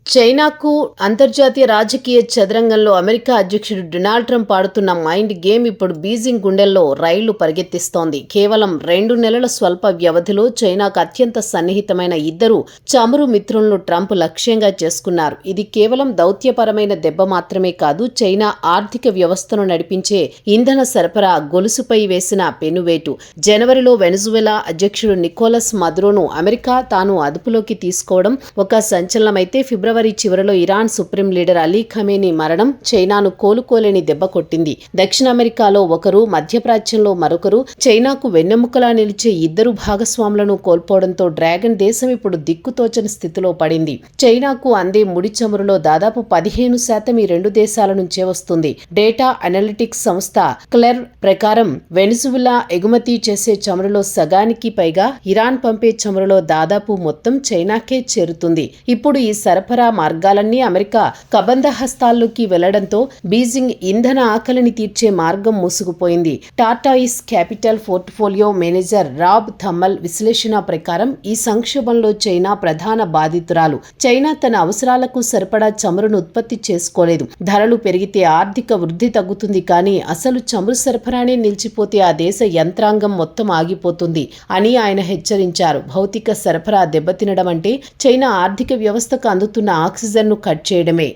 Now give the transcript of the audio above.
చైనాకు అంతర్జాతీయ రాజకీయ చదరంగంలో అమెరికా అధ్యక్షుడు డొనాల్డ్ ట్రంప్ ఆడుతున్న మైండ్ గేమ్ ఇప్పుడు బీజింగ్ గుండెల్లో రైళ్లు పరిగెత్తిస్తోంది. కేవలం 2 నెలల స్వల్ప వ్యవధిలో చైనాకు అత్యంత సన్నిహితమైన ఇద్దరు చమురు మిత్రులను ట్రంప్ లక్ష్యంగా చేసుకున్నారు. ఇది కేవలం దౌత్యపరమైన దెబ్బ మాత్రమే కాదు, చైనా ఆర్థిక వ్యవస్థను నడిపించే ఇంధన సరఫరా గొలుసుపై వేసిన పెనువేటు. జనవరిలో వెనజువెలా అధ్యక్షుడు నికోలస్ మదురోను అమెరికా తాను అదుపులోకి తీసుకోవడం ఒక సంచలనమైతే, ఫిబ్రవరి చివరిలో Iran supreme leader Ali Khamenei మరణం చైనాను కోలుకోలేని దెబ్బ కొట్టింది. దక్షిణ అమెరికాలో ఒకరు, మధ్యప్రాచ్యంలో మరొకరు, చైనాకు వెన్నెముకలా నిలిచే ఇద్దరు భాగస్వాములను కోల్పోవడంతో డ్రాగన్ దేశం ఇప్పుడు దిక్కుతోచని స్థితిలో పడింది. చైనాకు అందే ముడి చమురులో దాదాపు 15% ఈ రెండు దేశాల నుంచే వస్తుంది. డేటా అనలిటిక్స్ సంస్థ క్లెర్ ప్రకారం వెనిజువెలా ఎగుమతి చేసే చమురులో సగానికి పైగా, ఇరాన్ పంపే చమురులో దాదాపు మొత్తం చైనాకే చేరుతుంది. ఇప్పుడు ఈ సరఫరా మార్గాలన్నీ అమెరికా కబంధ హస్తాల్లోకి వెళ్లడంతో బీజింగ్ ఇంధన ఆకలిని తీర్చే మార్గం మూసుకుపోయింది. Tortoise capital portfolio manager Rob Thummel విశ్లేషణ ప్రకారం ఈ సంక్షోభంలో చైనా ప్రధాన బాధితురాలు. చైనా తన అవసరాలకు సరిపడా చమురును ఉత్పత్తి చేసుకోలేదు. ధరలు పెరిగితే ఆర్థిక వృద్ధి తగ్గుతుంది, కానీ అసలు చమురు సరఫరానే నిలిచిపోతే ఆ దేశ యంత్రాంగం మొత్తం ఆగిపోతుంది అని ఆయన హెచ్చరించారు. భౌతిక సరఫరా దెబ్బతినడం అంటే చైనా ఆర్థిక వ్యవస్థకు అందుతున్న ఆక్సిజన్ను కట్ చేయడమే.